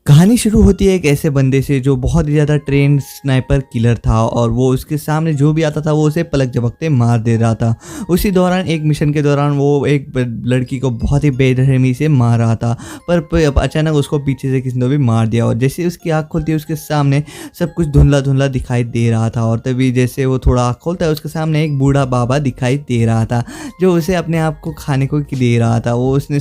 कहानी शुरू होती है एक ऐसे बंदे से जो बहुत ही ज़्यादा ट्रेंड स्नाइपर किलर था और वो उसके सामने जो भी आता था वो उसे पलक झपकते मार दे रहा था। उसी दौरान एक मिशन के दौरान वो एक लड़की को बहुत ही बेरहमी से मार रहा था, पर अचानक उसको पीछे से किसी ने भी मार दिया और जैसे उसकी आँख खुलती है उसके सामने सब कुछ धुंधला धुंधला दिखाई दे रहा था। और तभी जैसे वो थोड़ा आँख खोलता है उसके सामने एक बूढ़ा बाबा दिखाई दे रहा था जो उसे अपने आप को खाने को दे रहा था। वो उसने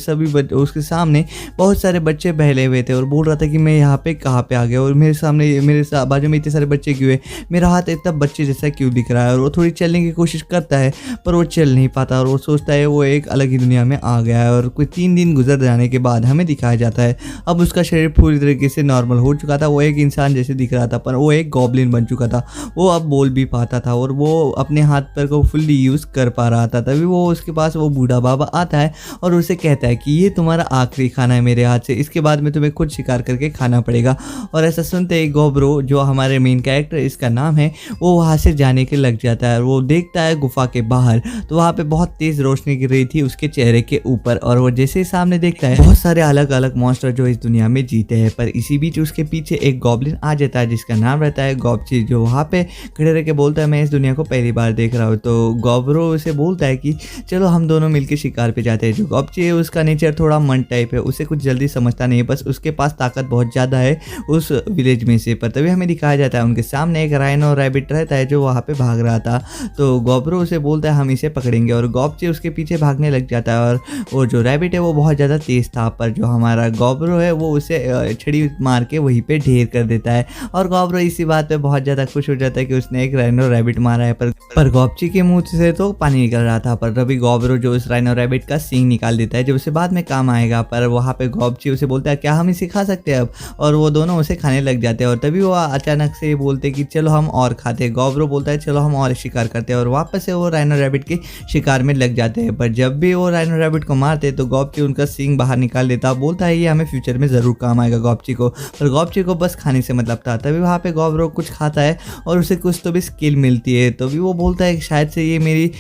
उसके सामने बहुत सारे बच्चे बहले हुए थे और बोल रहा था कि मैं यहाँ पे कहाँ पे आ गया और मेरे सामने बाजू में इतने सारे बच्चे क्यों है, मेरा हाथ इतना बच्चे जैसा क्यों दिख रहा है। और वो थोड़ी चलने की कोशिश करता है पर वो चल नहीं पाता और वो सोचता है वो एक अलग ही दुनिया में आ गया है। और कोई 3 दिन गुजर जाने के बाद हमें दिखाया जाता है अब उसका शरीर पूरी तरीके से नॉर्मल हो चुका था। वो एक इंसान जैसे दिख रहा था पर वो एक गॉब्लिन बन चुका था। वो अब बोल भी पाता था और वो अपने हाथ पैर को फुल्ली यूज़ कर पा रहा था। तभी वो उसके पास वो बूढ़ा बाबा आता है और उसे कहता है कि ये तुम्हारा आखिरी खाना है मेरे हाथ से, इसके बाद में तुम्हें खुद शिकार करके खाना पड़ेगा। और ऐसा सुनते ही गोब्रो जो हमारे मेन कैरेक्टर इसका नाम है वो वहाँ से जाने के लग जाता है। वो देखता है गुफा के बाहर तो वहाँ पे बहुत तेज रोशनी गिर रही थी उसके चेहरे के ऊपर और वो जैसे ही सामने देखता है बहुत सारे अलग अलग मॉन्स्टर जो इस दुनिया में जीते हैं। पर इसी बीच उसके पीछे एक गॉब्लिन आ जाता है जिसका नाम रहता है गॉबची, जो वहाँ पे खड़े रह के बोलता है मैं इस दुनिया को पहली बार देख रहा हूँ। तो गोब्रो उसे बोलता है कि चलो हम दोनों मिलकर शिकार पे जाते हैं। जो गॉबची है उसका नेचर थोड़ा मन टाइप है, उसे कुछ जल्दी समझता नहीं है, बस उसके पास ताकत बहुत ज़्यादा है उस विलेज में से। पर तभी हमें दिखाया जाता है उनके सामने एक राइनो रैबिट रहता है जो वहाँ पे भाग रहा था। तो गोब्रो उसे बोलता है हम इसे पकड़ेंगे और गॉबची उसके पीछे भागने लग जाता है। और वो जो रैबिट है वो बहुत ज़्यादा तेज था पर जो हमारा गोब्रो है वो उसे छड़ी मार के वहीं पे ढेर कर देता है। और गोब्रो इसी बात पे बहुत ज़्यादा खुश हो जाता है कि उसने एक राइनो रैबिट मारा है। पर गॉबची के मुंह से तो पानी निकल रहा था। पर तभी गोब्रो जो उस राइनो रैबिट का सींग निकाल देता है जो उसे बाद में काम आएगा। पर वहाँ पे गॉबची उसे बोलता है क्या हम इसे खा सकते हैं अब, और वो दोनों उसे खाने लग जाते हैं। और तभी वो अचानक से बोलते कि चलो हम और खाते हैं। गोब्रो बोलता है चलो हम और शिकार करते हैं और वापस से वो राइनो रैबिट के शिकार में लग जाते हैं। पर जब भी वो राइनो रैबिट को मारते तो गॉबची उनका सींग बाहर निकाल देता, बोलता है ये हमें फ्यूचर में ज़रूर काम आएगा गॉबची को। पर गॉबची को बस खाने से मतलब था। तभी वहाँ पे गोब्रो कुछ खाता है और उसे कुछ तो भी स्किल मिलती है। तो भी वो बोलता है कि शायद से ये मेरी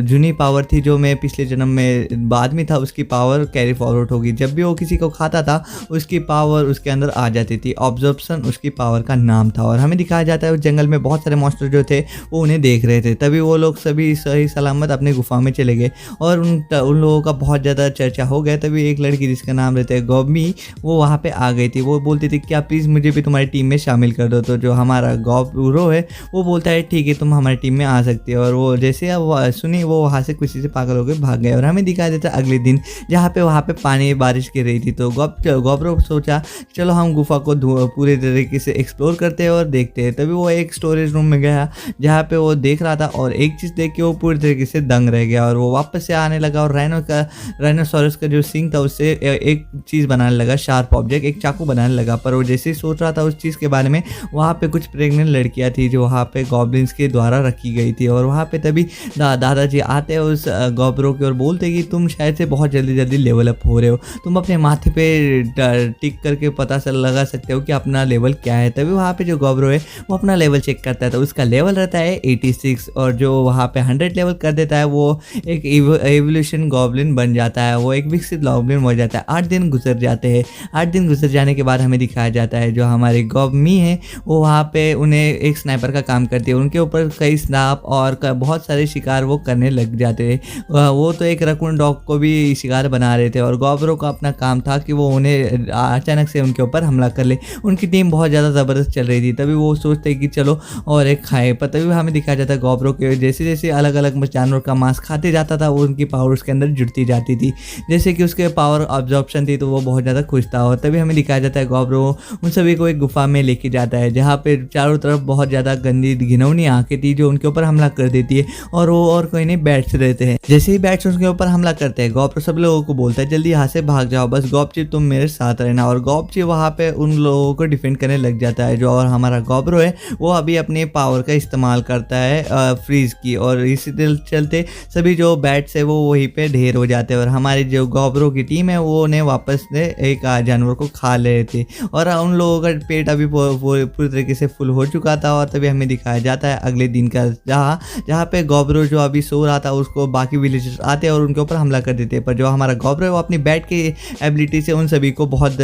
जूनी पावर थी जो मैं पिछले जन्म में बाद में था, उसकी पावर कैरी फॉरवर्ड होगी। जब भी वो किसी को खाता था उसकी पावर उसके अंदर आ जाती थी। ऑब्जर्वेशन उसकी पावर का नाम था। और हमें दिखाया जाता है उस जंगल में बहुत सारे मॉन्स्टर जो थे वो उन्हें देख रहे थे। तभी वो लोग सभी सही सलामत अपने गुफा में चले गए और उन लोगों का बहुत ज़्यादा चर्चा हो गया। तभी एक लड़की जिसका नाम रहता है गोबमी वो वहाँ पे आ गई थी। वो बोलती थी क्या प्लीज़ मुझे भी तुम्हारी टीम में शामिल कर दो। तो जो हमारा गोब्रो है वो बोलता है ठीक है तुम हमारी टीम में आ सकती है। और वो जैसे अब सुनी वो वहाँ से खुशी से पागल होकर भाग गए। और हमें दिखाया जाता है अगले दिन जहाँ पे वहाँ पे पानी बारिश गिर रही थी। तो गोब्रो सोचा चलो हम गुफा को पूरे तरीके से एक्सप्लोर करते हैं और देखते हैं। तभी वो एक स्टोरेज रूम में गया जहाँ पे वो देख रहा था और एक चीज़ देख के वो पूरी तरीके से दंग रह गया और वो वापस से आने लगा। और राइनोसोरस का जो सिंग था उससे एक चीज़ बनाने लगा, शार्प ऑब्जेक्ट, एक चाकू बनाने लगा। पर वो जैसे ही सोच रहा था उस चीज़ के बारे में वहाँ पे कुछ प्रेग्नेंट लड़कियाँ थी जो वहाँ पे गॉब्लिन्स के द्वारा रखी गई थी। और वहाँ पे तभी दादाजी आते हैं उस गोब्रो की और बोलते कि तुम शायद से बहुत जल्दी लेवल अप हो रहे हो, तुम अपने माथे पे टिक करके पता लगा सकते हो कि अपना लेवल क्या है। तभी वहाँ पे जो गोब्रो है वो अपना लेवल चेक करता है तो उसका लेवल रहता है 86 और जो वहाँ पे 100 लेवल कर देता है वो एक एवोल्यूशन गॉब्लिन बन जाता है, वो एक विकसित गॉब्लिन हो जाता है। 8 दिन गुजर जाते हैं। 8 दिन गुजर जाने के बाद हमें दिखाया जाता है जो हमारी गोबमी है वो वहाँ पे उन्हें एक स्नाइपर का काम करती है। उनके ऊपर कई स्नाप और बहुत सारे शिकार वो करने लग जाते हैं। वो तो एक रकून डॉग को भी शिकार बना रहे थे और गोब्रो का अपना काम था कि वो उन्हें अचानक से उनके ऊपर हमला कर ले। उनकी टीम बहुत ज़्यादा ज़बरदस्त चल रही थी। तभी वो सोचते कि चलो और एक खाए। पर तभी हमें दिखाया जाता है गोब्रो के जैसे जैसे अलग अलग जानवर का मांस खाते जाता था वो उनकी पावर उसके अंदर जुड़ती जाती थी। जैसे कि उसके पावर ऑब्जॉर्प्शन थी तो वो बहुत ज़्यादा खुश था। और तभी हमें दिखाया जाता है गोब्रो उन सभी को एक गुफा में लेके जाता है जहाँ पे चारों तरफ बहुत ज़्यादा गंदी घिनौनी आंखें थी जो उनके ऊपर हमला कर देती है और वो और कोई नहीं बैट्स रहते हैं। जैसे ही बैट्स उसके ऊपर हमला करते हैं गोब्रो सब लोगों को बोलता है जल्दी यहाँ से भाग जाओ, बस गॉबची तुम मेरे साथ रहना। और गॉबची वहाँ पे उन लोगों को डिफेंड करने लग जाता है। जो और हमारा गोब्रो है वो अभी अपने पावर का इस्तेमाल करता है फ्रीज की और इसी चलते सभी जो बैट्स है वो वहीं पे ढेर हो जाते हैं। और हमारी जो गोब्रो की टीम है वो उन्हें वापस से एक जानवर को खा ले थे और उन लोगों का पेट अभी पूरी तरीके से फुल हो चुका था। और तभी हमें दिखाया जाता है अगले दिन का जहाँ पे गोब्रो जो अभी सो रहा था उसको बाकी विलेजर्स आते हैं और उनके ऊपर हमला कर देते हैं। पर जो हमारा गोब्रो है वो अपनी बैट की एबिलिटी से उन सभी को बहुत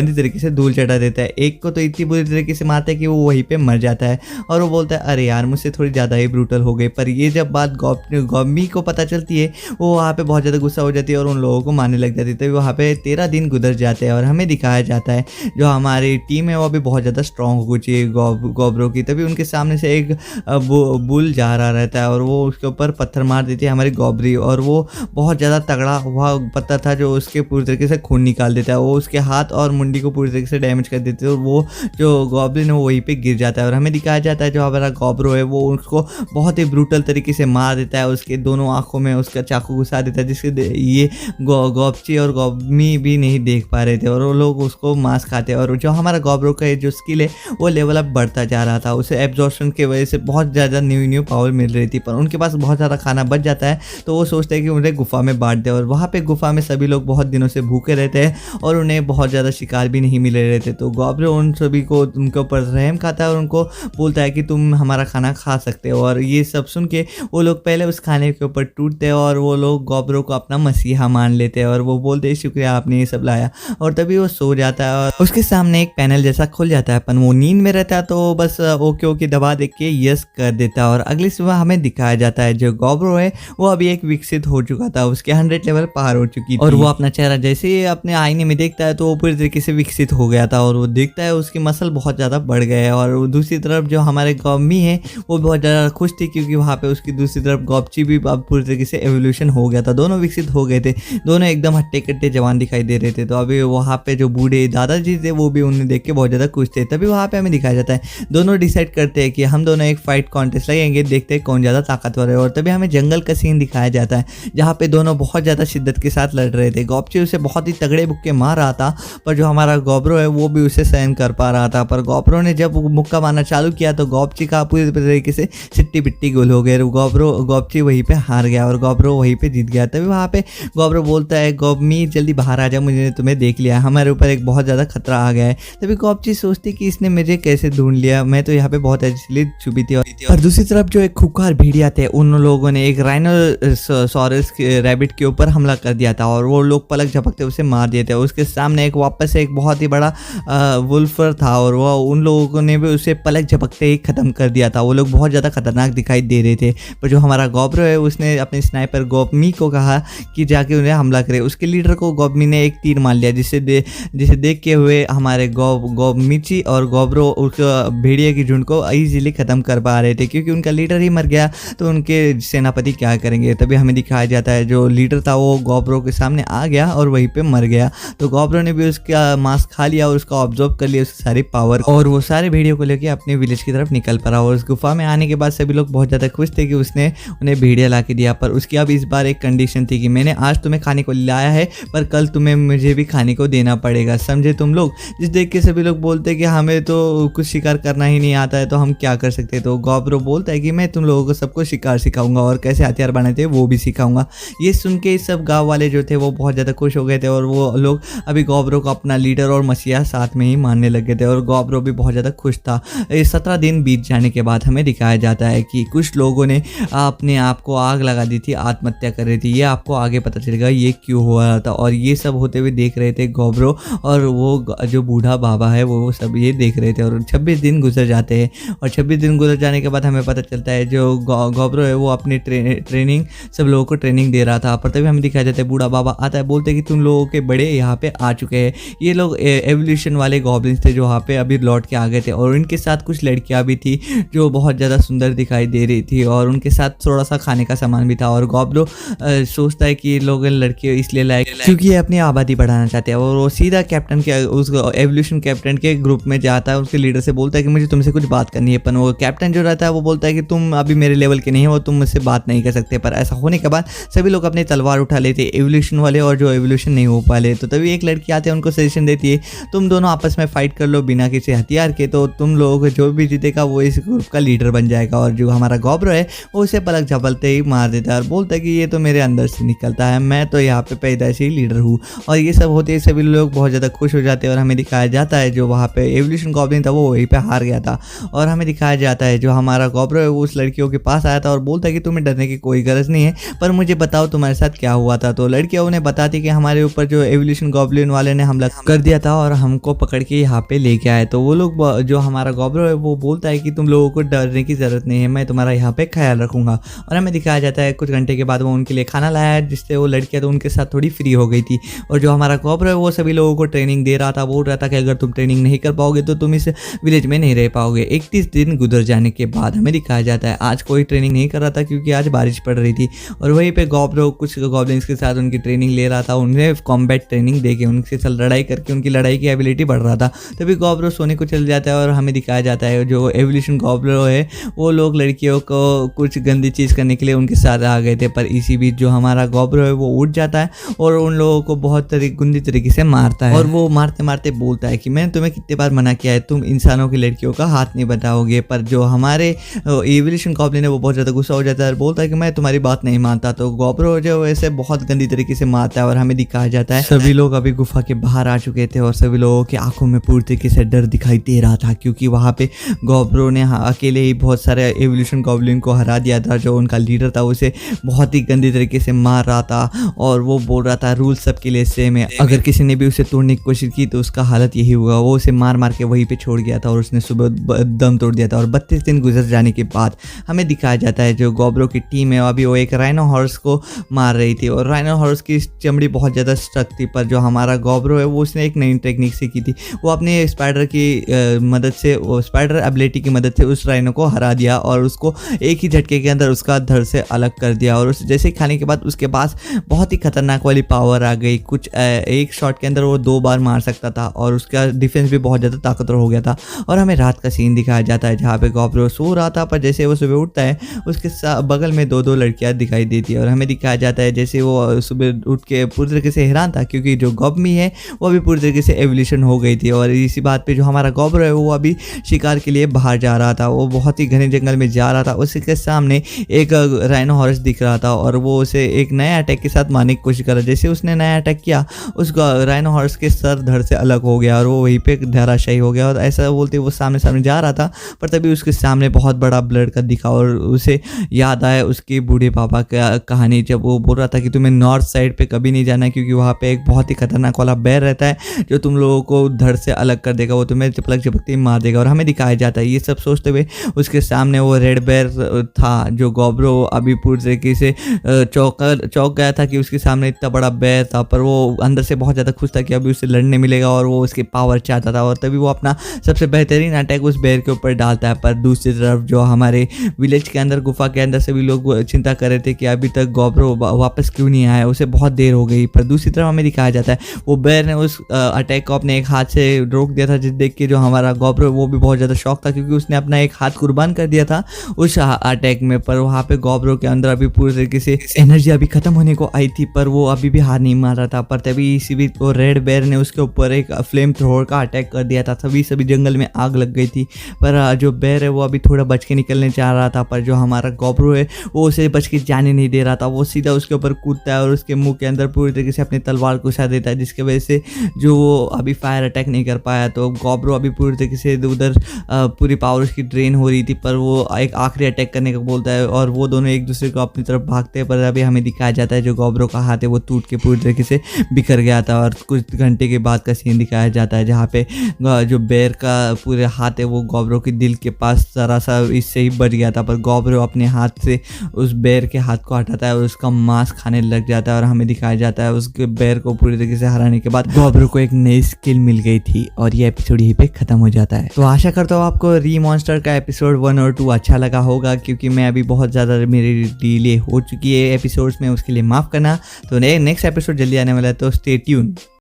गंदी तरीके से धूल चटा देता है। एक को तो इतनी बुरी तरीके से मारता है कि वो वहीं पे मर जाता है और वो बोलता है अरे यार मुझसे थोड़ी ज़्यादा ही ब्रूटल हो गई। पर ये जब बात गॉमी को पता चलती है वो वहाँ पे बहुत ज़्यादा गुस्सा हो जाती है और उन लोगों को मारने लग जाती है। तभी वहाँ पे 13 दिन गुजर जाते हैं और हमें दिखाया जाता है जो हमारी टीम है वो अभी बहुत ज़्यादा स्ट्रॉन्ग हो चुकी है गॉब्रो की। तभी उनके सामने से एक बुल जा रहा रहता है और वो उसके ऊपर पत्थर मार देती है हमारी गॉबरी, और वो बहुत ज़्यादा तगड़ा हुआ पत्थर था जो उसके पूरी तरीके से खून निकाल देता है। वो उसके हाथ और मुंडी को पूरी तरीके से डैमेज कर देते हैं और वो जो गॉब्लिन है वो वहीं पे गिर जाता है। और हमें दिखाया जाता है जो हमारा गॉब्रो है वो उसको बहुत ही ब्रूटल तरीके से मार देता है, उसके दोनों आंखों में उसका चाकू घुसा देता है जिससे ये गॉबची और गॉबमी भी नहीं देख पा रहे थे और वो लोग उसको मांस खाते हैं। और जो हमारा गॉब्रो का जो स्किल है वो लेवल अप बढ़ता जा रहा था, उसे एब्जॉर्प्शन की वजह से बहुत ज़्यादा न्यू पावर मिल रही थी। पर उनके पास बहुत ज़्यादा खाना बच जाता है तो वो सोचते हैं कि उन्हें गुफा में बांट दे, और वहाँ पे गुफा में सभी लोग बहुत दिनों से भूखे रहते हैं और उन्हें बहुत ज़्यादा शिकार भी नहीं मिल रहे थे। तो गॉब्रो उन सभी को उनके ऊपर रहम खाता है और उनको बोलता है कि तुम हमारा खाना खा सकते हो। और ये सब सुन के वो लोग पहले उस खाने के ऊपर टूटते हैं और वो लोग गॉब्रो को अपना मसीहा मान लेते हैं और वो बोलते हैं शुक्रिया आपने ये सब लाया, और तभी वो सो जाता है और उसके सामने एक पैनल जैसा खुल जाता है। पर वो नींद में रहता है तो बस ओके ओके दबा दे के यस कर देता है। और अगली सुबह हमें दिखाया जाता है जो गॉब्रो है वो अभी एक विकसित हो चुका था, उसके 100 लेवल पार हो चुकी थी और वो अपना चेहरा जैसे ही अपने आईने में देखता है तो वो पूरी तरीके से विकसित हो गया था और वो देखता है उसकी मसल बहुत ज़्यादा बढ़ गए। और दूसरी तरफ जो हमारे गॉमी है वो बहुत ज़्यादा खुश थी क्योंकि वहाँ पे उसकी दूसरी तरफ गॉबची भी अब पूरी तरीके से एवोल्यूशन हो गया था, दोनों विकसित हो गए थे, दोनों एकदम हट्टे कट्टे जवान दिखाई दे रहे थे। तो अभी वहाँ पे जो बूढ़े दादाजी थे वो भी उन्हें देख के बहुत ज़्यादा खुश थे। तभी वहाँ पे हमें दिखाया जाता है दोनों डिसाइड करते हैं कि हम दोनों एक फाइट कॉन्टेस्ट लगेंगे, देखते हैं कौन ज़्यादा ताकतवर है। और तभी हमें जंगल का सीन दिखाया जाता है जहाँ पे दोनों बहुत ज़्यादा शिद्दत के साथ लड़ रहे थे। गॉबची उसे बहुत ही तगड़े मुक्के मार रहा था पर जो हमारा गॉब्रो है वो भी उसे सहन कर पा रहा था। पर गॉब्रो ने जब मुक्का मारना चालू किया तो गॉबची का पूरी तरीके से सिट्टी पिट्टी गोल हो गए, गॉबची वहीं पे हार गया और गॉब्रो वहीं पे जीत गया। तभी वहाँ पे गॉब्रो बोलता है गॉबमी जल्दी बाहर आ जा, मुझे तुम्हें देख लिया, हमारे ऊपर एक बहुत ज़्यादा खतरा आ गया है। तभी गॉबची सोचती कि इसने मुझे कैसे ढूंढ लिया, मैं तो यहाँ पे बहुत इसलिए छुपी थी। और दूसरी तरफ जो एक खुखार भेड़िया थे उन लोगों ने एक राइनोसॉरस रैबिट के ऊपर हमला कर दिया था और वो लोग पलक झपकते उसे मार दिए थे। उसके सामने एक वापस एक बहुत ही बड़ा वुल्फर था और वो उन लोगों ने भी उसे पलक झपकते ही खत्म कर दिया था। वो लोग बहुत ज़्यादा खतरनाक दिखाई दे रहे थे। पर जो हमारा गॉब्रो है उसने अपने स्नाइपर गॉबमी को कहा कि जाके उन्हें हमला करे। उसके लीडर को गॉबमी ने एक तीर मार लिया जिसे देख के हुए हमारे गॉबमिची और गॉब्रो उस भेड़िया की झुंड को ईजिली ख़त्म कर पा रहे थे क्योंकि उनका लीडर ही मर गया तो उनके सेनापति क्या करेंगे। तभी हमें दिखाया जाता है जो लीडर था वो गॉब्रो के सामने आ गया और वहीं पे मर गया। तो गॉब्रो ने भी उसका मांस खा लिया और उसका ऑब्जर्व कर लिया उसकी सारी पावर और वो सारे भेड़ियों को लेकर अपने विलेज की तरफ निकल पड़ा। और उस गुफा में आने के बाद सभी लोग बहुत ज़्यादा खुश थे कि उसने उन्हें भेड़िया ला के दिया। पर उसकी अब इस बार एक कंडीशन थी कि मैंने आज तुम्हें खाने को लाया है पर कल तुम्हें मुझे भी खाने को देना पड़ेगा, समझे तुम लोग। जिस देख के सभी लोग बोलते हैं कि हमें तो कुछ शिकार करना ही नहीं आता है तो हम क्या कर सकते हैं। तो गॉब्रो बोलता है कि मैं तुम लोगों को सबको शिकार सिखाऊंगा और कैसे हथियार बनाते हैं वो भी सिखाऊंगा। ये सुन के सब गाँव वाले जो थे वो बहुत ज़्यादा खुश हो गए थे और वो लोग अभी गॉब्रो को अपना लीडर और मसीहा साथ में ही मानने लगे थे और गॉब्रो भी बहुत ज़्यादा खुश था। 17 दिन बीत जाने के बाद हमें दिखाया जाता है कि कुछ लोगों ने अपने आप को आग लगा दी थी, आत्महत्या कर रही थी। ये आपको आगे पता चलेगा ये क्यों हो रहा था। और ये सब होते हुए देख रहे थे गॉब्रो और वो जो बूढ़ा बाबा है वो सब ये देख रहे थे। और 26 दिन गुजर जाते हैं और 26 दिन गुजर जाने के बाद हमें पता चलता है जो गॉब्रो है वो अपनी ट्रेनिंग सब लोगों को ट्रेनिंग दे रहा था। पर तभी हमें दिखाया जाता है बूढ़ा बाबा आता है, बोलते हैं कि तुम लोगों के बड़े यहाँ पे आ चुके हैं। ये लोग एवोल्यूशन वाले गॉब्लिन्स थे जो वहाँ पे अभी लौट के आ गए थे और इनके साथ कुछ लड़कियाँ भी थी जो बहुत ज़्यादा सुंदर दिखाई दे रही थी और उनके साथ थोड़ा सा खाने का सामान भी था। और गॉब्रो सोचता है कि ये लोग लड़के इसलिए लाए क्योंकि ये अपनी आबादी बढ़ाना चाहते हैं और वो सीधा कैप्टन के उस एवोल्यूशन कैप्टन के ग्रुप में जाता है। उसके लीडर से बोलता है कि मुझे तुमसे कुछ बात करनी है। पर वो कैप्टन जो रहता है वो बोलता है कि तुम अभी मेरे लेवल के नहीं हो, तुम मुझसे बात नहीं कर सकते। पर ऐसा होने के बाद सभी लोग अपनी तलवार उठा लेते, एवोल्यूशन वाले और जो एवोल्यूशन नहीं हो पाले। तो तभी एक लड़की आती है उनको सजेशन देती है तुम दोनों आपस में फाइट कर लो बिना किसी हथियार के, तो तुम लोगों को जो भी जीतेगा वो इस ग्रुप का लीडर बन जाएगा। और जो हमारा गॉब्रो है वो उसे पलक झपलते ही मार देता है और बोलता है कि ये तो मेरे अंदर से निकलता है, मैं तो यहाँ पे पैदाइशी लीडर हूँ। और ये सब होते ही सभी लोग बहुत ज़्यादा खुश हो जाते हैं और हमें दिखाया जाता है जो वहाँ पे एवोल्यूशन गॉब्लिन था वो वहीं पे हार गया था। और हमें दिखाया जाता है जो हमारा गॉब्रो है वो उस लड़कियों के पास आया था और बोलता है कि तुम्हें डरने की कोई गरज नहीं है पर मुझे बताओ तुम्हारे साथ क्या हुआ था। तो लड़कियाँ उन्हें बताती कि हमारे ऊपर जो एवोल्यूशन गॉब्लिन वाले ने हमला कर दिया था और हमको पकड़ के यहाँ पे लेके आए। तो वो लोग जो हमारा गॉब्रो है वो बोलता है कि तुम लोगों को डरने की ज़रूरत नहीं है, मैं तुम्हारा यहाँ पे ख्याल रखूँगा। और हमें दिखाया जाता है कुछ घंटे के बाद वो उनके लिए खाना लाया है, जिससे वो लड़कियाँ तो उनके साथ थोड़ी फ्री हो गई थी। और जो हमारा गॉब्रो है वो सभी लोगों को ट्रेनिंग दे रहा था, बोल रहा था कि अगर तुम ट्रेनिंग नहीं कर पाओगे तो तुम इस विलेज में नहीं रह पाओगे। 31 दिन गुजर जाने के बाद हमें दिखाया जाता है आज कोई ट्रेनिंग नहीं कर रहा था क्योंकि आज बारिश पड़ रही थी। और वहीं पे गॉब्रो कुछ गॉब्लिन्स के साथ उनकी ट्रेनिंग ले रहा था, उन्हें कॉम्बैट ट्रेनिंग देके उनके साथ लड़ाई करके उनकी लड़ाई की एबिलिटी बढ़ रहा था। तभी गॉब्रो सोने को चल जाता है और हमें दिखाया जाता है जो एवोल्यूशन गॉब्रो है वो लोग लड़कियों को कुछ गंदी चीज़ करने के लिए उनके साथ आ गए थे। पर इसी बीच जो हमारा गॉब्रो है वो उठ जाता है और उन लोगों को बहुत गंदी तरीके से मारता है। और वो मारते मारते बोलता है कि मैंने तुम्हें कितने बार मना किया है, तुम इंसानों की लड़कियों का हाथ नहीं बताओगे। पर जो हमारे एवोल्यूशन गॉब्लिन है वो बहुत ज़्यादा गुस्सा हो जाता है और बोलता है कि मैं तुम्हारी बात नहीं मानता। तो गॉब्रो जो ऐसे बहुत गंदी तरीके से मारता है और हमें दिखाया जाता है सभी लोग अभी गुफा के बाहर आ चुके थे और सभी लोगों की आंखों में पूरी तरीके से डर दिखाई दे रहा था, क्योंकि वहाँ पे गॉब्रो ने अकेले ही बहुत सारे एवोल्यूशन गॉब्लिन को हरा दिया था। जो उनका लीडर था उसे बहुत ही गंदी तरीके से मार रहा था और वो बोल रहा था रूल सबके लिए सेम है, अगर किसी ने भी उसे तोड़ने की कोशिश की तो उसका हालत यही होगा। वो उसे मार मार के वहीं पे छोड़ गया था और उसने सुबह दम तोड़ दिया था। और 32 दिन गुजर जाने के बाद हमें दिखाया जाता है जो गॉब्रो की टीम है अभी वो एक राइनो हॉर्स को मार रही थी और राइनो हॉर्स की चमड़ी बहुत ज़्यादा स्ट्रक थी। पर जो हमारा गॉब्रो है वो उसने एक नई टेक्निक सीखी थी, वो अपने स्पाइडर की मदद से स्पाइडर एबिलिटी की मदद से उस राइनो को हरा दिया और उसको एक ही झटके के अंदर उसका धड़ से अलग कर दिया। और उस जैसे खाने के बाद उसके पास बहुत ही खतरनाक वाली पावर आ गई, कुछ एक शॉट के अंदर वो 2 बार मार सकता था और उसका डिफेंस भी बहुत ज़्यादा ताकतवर हो गया था। और हमें रात का सीन दिखाया जाता है जहाँ पे गॉब्रो सो रहा था, पर जैसे वो सुबह उठता है उसके बगल में 2 लड़कियाँ दिखाई देती है। और हमें दिखाया जाता है जैसे वो सुबह उठ के पूरी तरीके से हैरान था क्योंकि जो गॉब्मी है वो अभी पूरी तरीके से एवोल्यूशन हो गई थी। और इसी बात पे जो हमारा गॉब्रो है वो अभी शिकार के लिए बाहर जा रहा था, वो बहुत ही घने जंगल में जा रहा था। उसके सामने एक राइनो हॉर्स दिख रहा था और वो उसे एक नया अटैक के साथ मारने की कोशिश कर रहा। जैसे उसने नया अटैक किया उस राइनो हॉर्स के सर धड़ से अलग हो गया और वो वहीं पे धराशायी हो गया। और ऐसा बोलते वो सामने सामने जा रहा था पर तभी उसके सामने बहुत बड़ा ब्लड का दिखा और उसे याद आया उसके बूढ़े पापा का कहानी, जब वो बोल रहा था कि तुम्हें नॉर्थ साइड पे कभी नहीं जाना क्योंकि वहाँ पे एक बहुत ही खतरनाक वाला बेर रहता है जो तुम लोगों को धड़ से अलग कर देगा, वो तुम्हें चपलक चपकते ही मार देगा। और हमें दिखाया जाता है ये सब सोचते हुए उसके सामने वो रेड बेर था। जो गॉब्रो अभी पूरी तरीके से चौंक गया था कि उसके सामने इतना बड़ा बेर था, पर वो अंदर से बहुत ज़्यादा खुश था कि अभी उसे लड़ने मिलेगा और वो उसकी पावर चाहता था। और तभी वो अपना सबसे बेहतरीन अटैक उस बेर के ऊपर डालता है। पर दूसरी तरफ जो हमारे विलेज के अंदर गुफा के अंदर सभी लोग चिंता कर रहे थे कि अभी तक गॉब्रो वापस क्यों नहीं आया, उसे बहुत देर हो गई। पर दूसरी तरफ हमें दिखाया जाता है वो बेर ने उस अटैक को अपने एक हाथ से रोक दिया था, जिस देख के जो हमारा गॉब्रो वो भी बहुत ज़्यादा शौक था क्योंकि उसने अपना एक हाथ कुर्बान कर दिया था उस अटैक में। पर वहाँ पे गॉब्रो के अंदर अभी पूरी तरीके से एनर्जी अभी खत्म होने को आई थी, पर वो अभी भी हार नहीं मार रहा था। पर तभी इसी बीच वो रेड बेर ने उसके ऊपर एक फ्लेम थ्रोअर का अटैक कर दिया था, तभी सभी जंगल में आग लग गई थी। पर जो बेर है वो अभी थोड़ा बच के निकलने चाह रहा था, पर जो हमारा गॉब्रो है वो उसे बच के जाने नहीं दे रहा था। वो सीधा उसके ऊपर कूदता है और उसके मुंह के अंदर पूरी तरीके से अपनी तलवार घुसा देता है, जिसकी वजह से जो वो अभी फायर अटैक नहीं कर पाया। तो गॉब्रो अभी पूरी तरीके से उधर पूरी पावर उसकी ड्रेन हो रही थी, पर वो एक आखिरी अटैक करने का बोलता है और वो दोनों एक दूसरे को अपनी तरफ भागते हैं। पर अभी हमें दिखाया जाता है जो गॉब्रो का हाथ है वो टूट के पूरी तरीके से बिखर गया था। और कुछ घंटे के बाद का सीन दिखाया जाता है जहाँ पे जो बेर का पूरे हाथ है वो गॉब्रो के दिल के पास जरा सा इससे ही बच गया था। पर गॉब्रो अपने हाथ से उस बेर के हाथ को हटाता है और उसका मांस खाने लग जाता है। और हमें दिखाया जाता है उसके बेर को पूरी तरीके से हराने के बाद गॉब्रो को एक नई स्किल मिल गई थी और ये एपिसोड यहीं पे खत्म हो जाता है। तो आशा करता हूँ आपको री मॉन्स्टर का एपिसोड 1 और 2 अच्छा लगा होगा, क्योंकि मैं अभी बहुत ज़्यादा मेरी डिले हो चुकी है एपिसोड्स में, उसके लिए माफ़ करना। तो नेक्स्ट एपिसोड जल्दी आने वाला है, तो स्टे ट्यून।